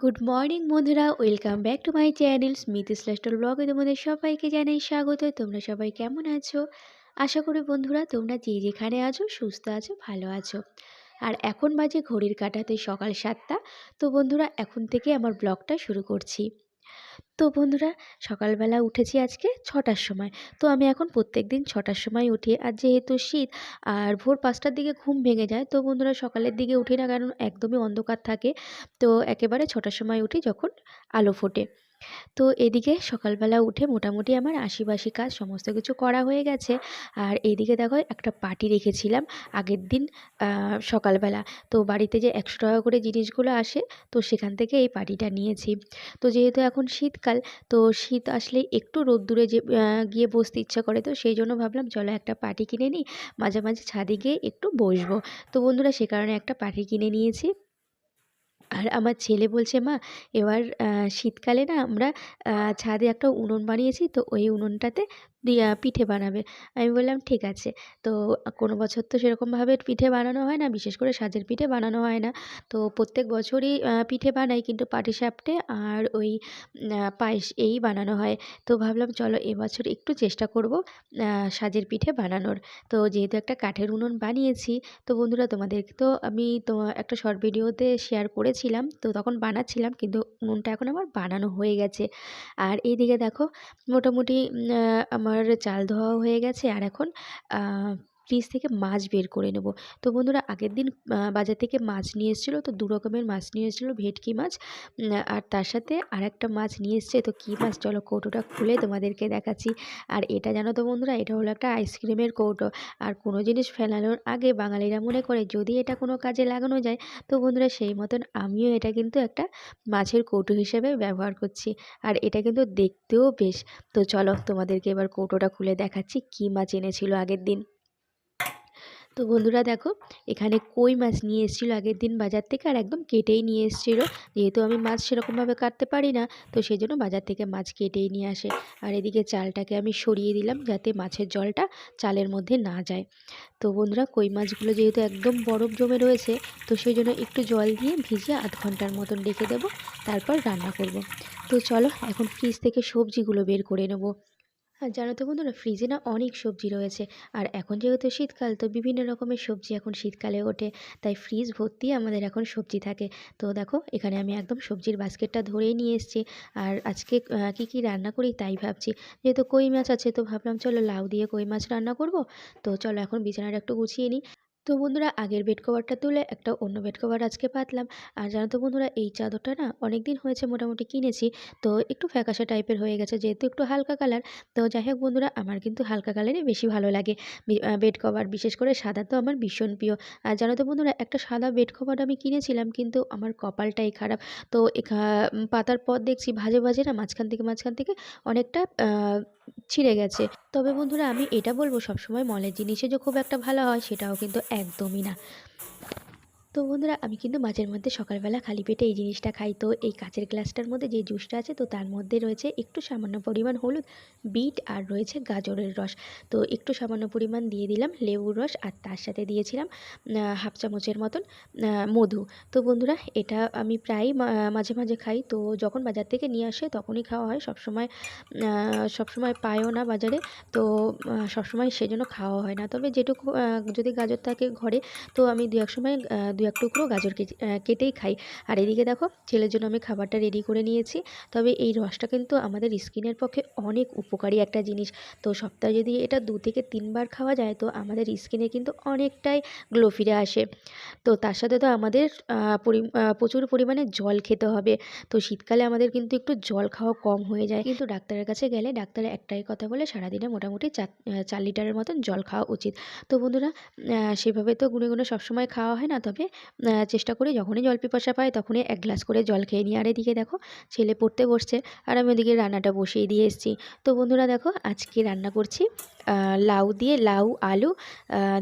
Good morning বন্ধুরা, welcome back to my channel Smithi's lifestyle ব্লগে তোমাদের সবাইকে জানাই স্বাগত। তোমরা সবাই কেমন আছো? আশা করি বন্ধুরা তোমরা যে যেখানে আছো সুস্থ আছো, ভালো আছো। আর এখন বাজে ঘড়ির কাঁটাতে সকাল 7টা। তো বন্ধুরা এখন থেকে আমার ব্লগটা শুরু করছি। তো বন্ধুরা সকালবেলা উঠেছি আজকে 6টার সময়। তো আমি এখন প্রত্যেকদিন 6টার সময় উঠি। আর যেহেতু শীত আর ভোর 5টার দিকে ঘুম ভেঙে যায়, তো বন্ধুরা সকালের দিকে উঠি না, কারণ একদমই অন্ধকার থাকে। তো একেবারে 6টার সময় উঠি যখন আলো ফোটে। তো এদিকে সকালবেলা উঠে মোটামুটি আমার আশিবাসি কাজ সমস্ত কিছু করা হয়ে গেছে। আর এইদিকে দেখো একটা পার্টি রেখেছিলাম আগের দিন সকালবেলা। তো বাড়িতে যে 100 টাকা করে জিনিসগুলো আসে, তো সেখান থেকে এই পার্টিটা নিয়েছি। তো যেহেতু এখন শীতকাল, তো শীত আসলে একটু রোদ্দুরে যে গিয়ে বসতে ইচ্ছা করে, তো সেই জন্য ভাবলাম চলো একটা পার্টি কিনে নিই, মাঝে মাঝে ছাদে গিয়ে একটু বসবো। তো বন্ধুরা সে কারণে একটা পার্টি কিনে নিয়েছি। আর আমার ছেলে বলছে, মা এবার শীতকালে না আমরা ছাদে একটা উনুন বানিয়েছি, তো ওই উনুনটাতে পিঠে বানাবে। আমি বললাম ঠিক আছে। তো কোনো বছর তো সেরকমভাবে পিঠে বানানো হয় না, বিশেষ করে সাজের পিঠে বানানো হয় না। তো প্রত্যেক বছরই পিঠে বানাই, কিন্তু পাটিসাপটে আর ওই পায়েস এই বানানো হয়। তো ভাবলাম চলো এবছর একটু চেষ্টা করব সাজের পিঠে বানানোর। তো যেহেতু একটা কাঠের উনুন বানিয়েছি, তো বন্ধুরা তোমাদেরকে তো আমি একটা শর্ট ভিডিওতে শেয়ার করেছিলাম, তো তখন বানাচ্ছিলাম, কিন্তু উনুনটা এখন আমার বানানো হয়ে গেছে। আর এইদিকে দেখো মোটামুটি আমার চাল ধোয়া হয়ে গেছে। আর এখন ফ্রিজ থেকে মাছ বের করে নেব। তো বন্ধুরা আগের দিন বাজার থেকে মাছ নিয়ে এসেছিলো, তো দু রকমের মাছ নিয়ে এসেছিলো, ভেটকি মাছ আর তার সাথে আর একটা মাছ নিয়ে এসছে। তো কী মাছ, চলো কৌটোটা খুলে তোমাদেরকে দেখাচ্ছি। আর এটা জানো তো বন্ধুরা, এটা হলো একটা আইসক্রিমের কৌটো। আর কোনো জিনিস ফেলানোর আগে বাঙালিরা মনে করে যদি এটা কোনো কাজে লাগানো যায়, তো বন্ধুরা সেই মতন আমিও এটা কিন্তু একটা মাছের কৌটো হিসেবে ব্যবহার করছি। আর এটা কিন্তু দেখতেও বেশ। তো চলো তোমাদেরকে এবার কৌটোটা খুলে দেখাচ্ছি কী মাছ এনেছিল আগের দিন। তো বন্ধুরা দেখো, এখানে কই মাছ নিয়ে এসেছিলো আগের দিন বাজার থেকে, আর একদম কেটেই নিয়ে এসেছিলো। যেহেতু আমি মাছ সেরকমভাবে কাটতে পারি না, তো সেই জন্য বাজার থেকে মাছ কেটেই নিয়ে আসে। আর এদিকে চালটাকে আমি সরিয়ে দিলাম যাতে মাছের জলটা চালের মধ্যে না যায়। তো বন্ধুরা কই মাছগুলো যেহেতু একদম বরফ জমে রয়েছে, তো সেই জন্য একটু জল দিয়ে ভিজিয়ে আধ ঘন্টার মতন রেখে দেবো, তারপর রান্না করব। তো চলো এখন ফ্রিজ থেকে সবজিগুলো বের করে নেব। আর জানো তো বন্ধুরা, ফ্রিজে না অনেক সবজি রয়েছে। আর এখন যেহেতু শীতকাল, তো বিভিন্ন রকমের সবজি এখন শীতকালে ওঠে, তাই ফ্রিজ ভর্তি আমাদের এখন সবজি থাকে। তো দেখো এখানে আমি একদম সবজির বাস্কেটটা ধরেই নিয়ে এসেছি। আর আজকে কী কী রান্না করি তাই ভাবছি। যেহেতু কই মাছ আছে, তো ভাবলাম চলো লাউ দিয়ে কই মাছ রান্না করব। তো চলো এখন বিছানাটা একটু গুছিয়ে নিই। তো বন্ধুরা আগের বেড কভারটা তুলে একটা অন্য বেড কভার আজকে পাতলাম। আর জানো তো বন্ধুরা, এই চাদরটা না অনেক দিন হয়েছে মোটামুটি কিনেছি, তো একটু ফ্যাকাশে টাইপের হয়ে গেছে, যেহেতু একটু হালকা কালার। তো যাই হোক বন্ধুরা, আমার কিন্তু হালকা কালারই বেশি ভালো লাগে। বেড কভার বিশেষ করে সাদা তো আমার ভীষণ প্রিয়। আর জানো তো বন্ধুরা, একটা সাদা বেড কভার আমি কিনেছিলাম, কিন্তু আমার কপালটাই খারাপ। তো পাতার পর দেখছি ভাঁজে ভাঁজে না মাঝখান থেকে অনেকটা ছিঁড়ে গেছে। তবে বন্ধুরা আমি এটা বলবো, সবসময় মলের জিনিসে যে খুব একটা ভালো হয় সেটাও কিন্তু একদমই না। তো বন্ধুরা আমি কিন্তু মাঝের মধ্যে সকালবেলা খালি পেটে এই জিনিসটা খাই। তো এই কাঁচের গ্লাসটার মধ্যে যে জুসটা আছে, তো তার মধ্যে রয়েছে একটু সামান্য পরিমাণ হলুদ, বিট আর রয়েছে গাজরের রস। তো একটু সামান্য পরিমাণ দিয়ে দিলাম লেবুর রস, আর তার সাথে দিয়েছিলাম হাফ চামচের মতন মধু। তো বন্ধুরা এটা আমি প্রায়ই মাঝে মাঝে খাই। তো যখন বাজার থেকে নিয়ে আসে তখনই খাওয়া হয়, সবসময় পায়ও না বাজারে। তো সবসময় সেজন্য খাওয়া হয় না। তবে যেটুকু যদি গাজর থাকে ঘরে, তো আমি দু এক সময় দু এক টুকরো গাজর কেটেই খাই। আর এদিকে দেখো ছেলের জন্য আমি খাবারটা রেডি করে নিয়েছি। তবে এই রসটা কিন্তু আমাদের স্কিনের পক্ষে অনেক উপকারী একটা জিনিস। তো সপ্তাহে যদি এটা 2 থেকে 3 বার খাওয়া যায়, তো আমাদের স্কিনে কিন্তু অনেকটাই গ্লো ফিরে আসে। তো তার সাথে তো আমাদের প্রচুর পরিমাণে জল খেতে হবে। তো শীতকালে আমাদের কিন্তু একটু জল খাওয়া কম হয়ে যায়, কিন্তু ডাক্তারের কাছে গেলে ডাক্তার একটাই কথা বলে, সারাদিনে মোটামুটি 4 লিটারের মতন জল খাওয়া উচিত। তো বন্ধুরা সেভাবে তো গুনে গুনে সবসময় খাওয়া হয় না, তবে চেষ্টা করি যখনই জল পিপাসা পাই তখনই 1 গ্লাস করে জল খেয়ে নিই। আর এদিকে দেখো ছেলে পড়তে বসছে, আর আমি ওদিকে রান্নাটা বসিয়ে দিয়ে এসেছি। তো বন্ধুরা দেখো আজকে রান্না করছি লাউ আলু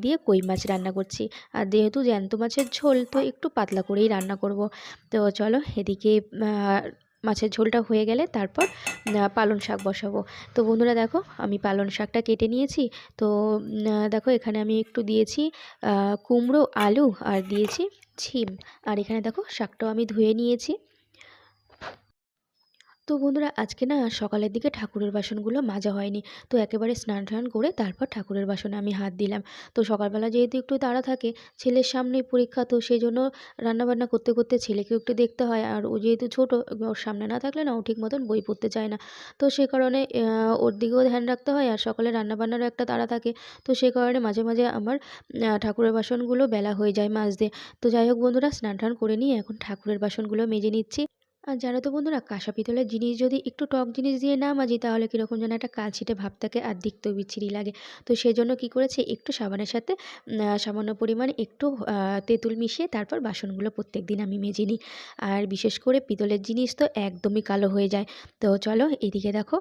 দিয়ে কই মাছ রান্না করছি। আর যেহেতু জ্যান্ত মাছের ঝোল, তো একটু পাতলা করেই রান্না করব। তো চলো এদিকে মাছের ঝোলটা হয়ে গেলে তারপর পালং শাক বসাবো। তো বন্ধুরা দেখো আমি পালং শাকটা কেটে নিয়েছি। তো দেখো এখানে আমি একটু দিয়েছি কুমড়ো আলু, আর দিয়েছি ছিম। আর এখানে দেখো শাকটাও আমি ধুয়ে নিয়েছি। তো বন্ধুরা আজকে না সকালের দিকে ঠাকুরের বাসনগুলো মাজা হয়নি। তো একেবারে স্নান-টান করে তারপর ঠাকুরের বাসনে আমি হাত দিলাম। তো সকালবেলা যেহেতু একটু তাড়া থাকে, ছেলের সামনেই পরীক্ষা, তো সেজন্য রান্নাবান্না করতে, করতে ছেলেকেও একটু দেখতে হয়। আর ও যেহেতু ছোট, ওর সামনে না থাকলে না ও ঠিক মতন বই পড়তে চায় না। তো সে কারণে ওর দিকেও ধ্যান রাখতে হয়, আর সকালে রান্নাবান্নারও একটা তাড়া থাকে। তো সে কারণে মাঝে, মাঝে আমার ঠাকুরের বাসনগুলো বেলা হয়ে যায় মাজতে। তো যাই হোক বন্ধুরা, স্নান-টান করে নিয়ে এখন ঠাকুরের বাসনগুলো মেজে নিচ্ছি। আর জানো তো বন্ধুরা, কাঁসা পিতলের জিনিস যদি একটু টক জিনিস দিয়ে না মাজি তাহলে কীরকম যেন একটা কালছিটে ভাব থাকে আর দেখতেও বিচ্ছিরি লাগে। তো সেজন্য কী করেছি, একটু সাবানের সাথে সামান্য পরিমাণে একটু তেঁতুল মিশিয়ে তারপর বাসনগুলো প্রত্যেকদিন আমি মেজে নিই। আর বিশেষ করে পিতলের জিনিস তো একদমই কালো হয়ে যায়। তো চলো এদিকে দেখো,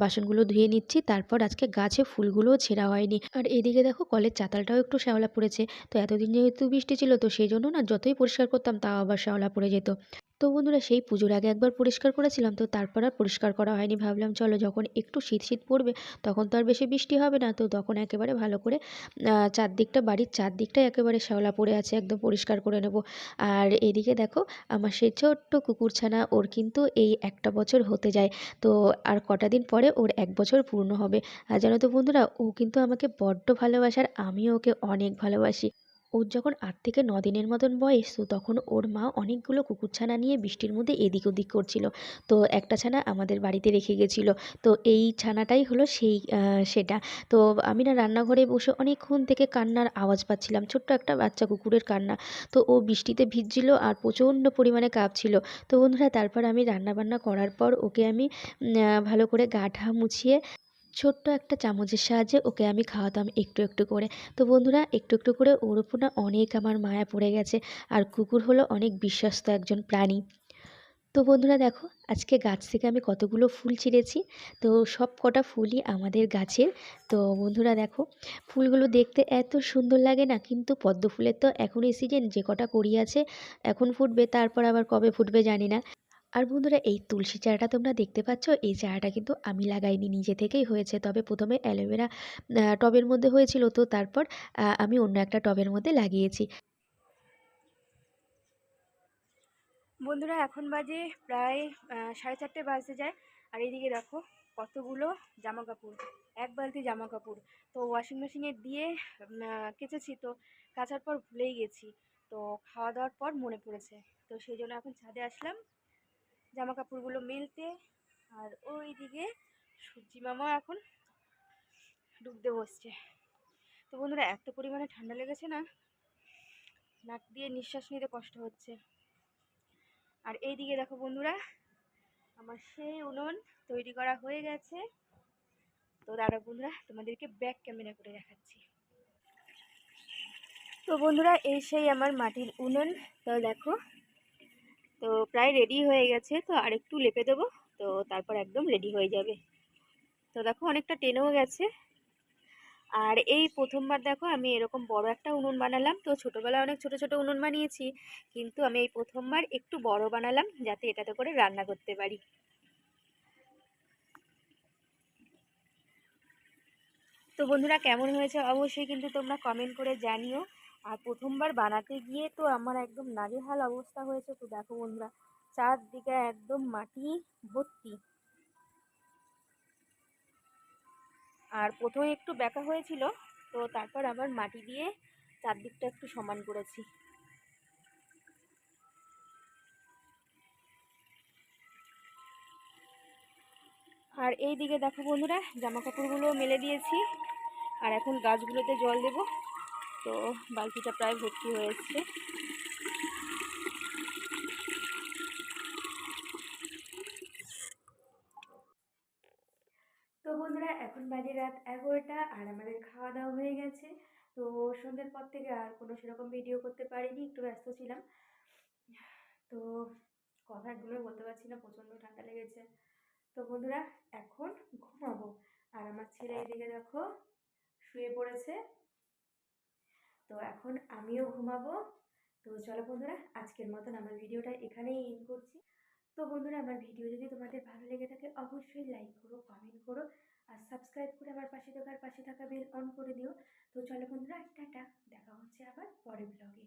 বাসনগুলো ধুয়ে নিচ্ছি, তারপর আজকে গাছে ফুলগুলোও ছেঁড়া হয়নি। আর এদিকে দেখো কলের চাতালটাও একটু শ্যাওলা পড়েছে। তো এতদিন যেহেতু বৃষ্টি ছিল, তো সেই জন্য না যতই পরিষ্কার করতাম তাও আবার শ্যাওলা পড়ে যেত। তো বন্ধুরা সেই পুজোর আগে একবার পরিষ্কার করেছিলাম, তো তারপর আর পরিষ্কার করা হয়নি। ভাবলাম চলো যখন একটু শীত শীত পড়বে তখন তো আর বেশি বৃষ্টি হবে না, তো তখন একেবারে ভালো করে চারদিকটা, বাড়ির চারদিকটাই একেবারে শ্যাওলা পড়ে আছে, একদম পরিষ্কার করে নেব। আর এদিকে দেখো আমার সেই ছোট্ট কুকুরছানা, ওর কিন্তু এই একটা বছর হতে যায়। তো আর কটা দিন পরে ওর 1 বছর পূর্ণ হবে। আর জানো তো বন্ধুরা, ও কিন্তু আমাকে বড্ড ভালোবাসে আর আমিও ওকে অনেক ভালোবাসি। ওর যখন ৮ থেকে ৯ দিনের মতন বয়স, তো তখন ওর মা অনেকগুলো কুকুরছানা নিয়ে বৃষ্টির মধ্যে এদিক ওদিক করছিল। তো একটা ছানা আমাদের বাড়িতে রেখে গেছিলো। তো এই ছানাটাই হলো সেই সেটা। তো আমি না রান্নাঘরে বসে অনেকক্ষণ থেকে কান্নার আওয়াজ পাচ্ছিলাম, ছোট্ট একটা বাচ্চা কুকুরের কান্না। তো ও বৃষ্টিতে ভিজছিল আর প্রচণ্ড পরিমাণে কাঁপছিল। তো বন্ধুরা তারপর আমি রান্নাবান্না করার পর ওকে আমি ভালো করে গা ঢা মুছিয়ে ছোট্ট একটা চামচের সাহায্যে ওকে আমি খাওয়াতাম একটু একটু করে। তো বন্ধুরা একটু একটু করে ওর উপর না অনেক আমার মায়া পড়ে গেছে। আর কুকুর হলো অনেক বিশ্বস্ত একজন প্রাণী। তো বন্ধুরা দেখো, আজকে গাছ থেকে আমি কতগুলো ফুল ছিঁড়েছি। তো সব কটা ফুলই আমাদের গাছের। তো বন্ধুরা দেখো, ফুলগুলো দেখতে এত সুন্দর লাগে না, কিন্তু পদ্ম ফুলের তো এখনই সিজন, যে কটা কড়ি আছে এখন ফুটবে, তারপর আবার কবে ফুটবে জানি না। আর বন্ধুরা এই তুলসী চারাটা তোমরা দেখতে পাচ্ছ, এই চারাটা কিন্তু আমি লাগাইনি, নিজে থেকেই হয়েছে। তবে প্রথমে অ্যালোভেরা টবের মধ্যে হয়েছিল, তো তারপর আমি অন্য একটা টবের মধ্যে লাগিয়েছি। বন্ধুরা এখন বাজে প্রায় 4:30 বাজতে যায়। আর এইদিকে দেখো কতগুলো জামা কাপড়, এক বালতি জামা কাপড়। তো ওয়াশিং মেশিনে দিয়ে কেচেছি, তো কাচার পর ভুলেই গেছি। তো খাওয়া দাওয়ার পর মনে পড়েছে, তো সেই জন্য এখন ছাদে আসলাম জামা কাপড়গুলো মেলতে। আর ওই দিকে সূর্যি মামা এখন ডুবতে বসছে। তো বন্ধুরা এত পরিমাণে ঠান্ডা লেগেছে না, নাক দিয়ে নিঃশ্বাস নিতে কষ্ট হচ্ছে। আর এই দিকে দেখো বন্ধুরা, আমার সেই উনুন তৈরি করা হয়ে গেছে। তো দাঁড়া বন্ধুরা, তোমাদেরকে ব্যাক ক্যামেরা করে দেখাচ্ছি। তো বন্ধুরা এই সেই আমার মাটির উনুন। তো দেখো, তো প্রায় রেডি হয়ে গেছে, তো আরেকটু লেপে দেবো, তো তারপর একদম রেডি হয়ে যাবে। তো দেখো অনেকটা টেনেও গেছে। আর এই প্রথমবার দেখো আমি এরকম বড় একটা উনুন বানালাম। তো ছোটোবেলায় অনেক ছোট ছোট উনুন বানিয়েছি, কিন্তু আমি এই প্রথমবার একটু বড় বানালাম যাতে এটাতে করে রান্না করতে পারি। তো বন্ধুরা কেমন হয়েছে অবশ্যই কিন্তু তোমরা কমেন্ট করে জানিও। আর প্রথমবার বানাতে গিয়ে তো আমার একদম নাজেহাল অবস্থা হয়েছে। তো দেখো বন্ধুরা, চারদিকে একদম মাটি ভর্তি। আর প্রথমে একটু বেঁকা হয়েছিল, তো তারপর আবার মাটি দিয়ে চারদিকটা একটু সমান করেছি। আর এই দিকে দেখো বন্ধুরা, জামা কাপড়গুলো মেলে দিয়েছি, আর এখন গাছগুলোতে জল দেব। তো বালতিটা প্রায় ভর্তি হয়ে এসছে। তো বন্ধুরা এখন বাজে রাত 11টা, আর আমাদের খাওয়া দাওয়া হয়ে গেছে। তো সন্ধ্যের পর থেকে আর কোনো সেরকম ভিডিও করতে পারিনি, একটু ব্যস্ত ছিলাম। তো কথা একদমই বলতে পারছি না, প্রচণ্ড ঠান্ডা লেগেছে। তো বন্ধুরা এখন ঘুমাবো। আর আমার ছেলে এদিকে দেখো শুয়ে পড়েছে। তো এখন আমিও ঘুমাবো। তো চলো বন্ধুরা, আজকের মতন আমার ভিডিওটা এখানেই এন্ড করছি। তো বন্ধুরা আমার ভিডিও যদি তোমাদের ভালো লেগে থাকে অবশ্যই লাইক করো, কমেন্ট করো, আর সাবস্ক্রাইব করে আমার পাশে থাকা বেল অন করে দিও। তো চলো বন্ধুরা, টাটা, দেখা হচ্ছে আবার পরের ব্লগে।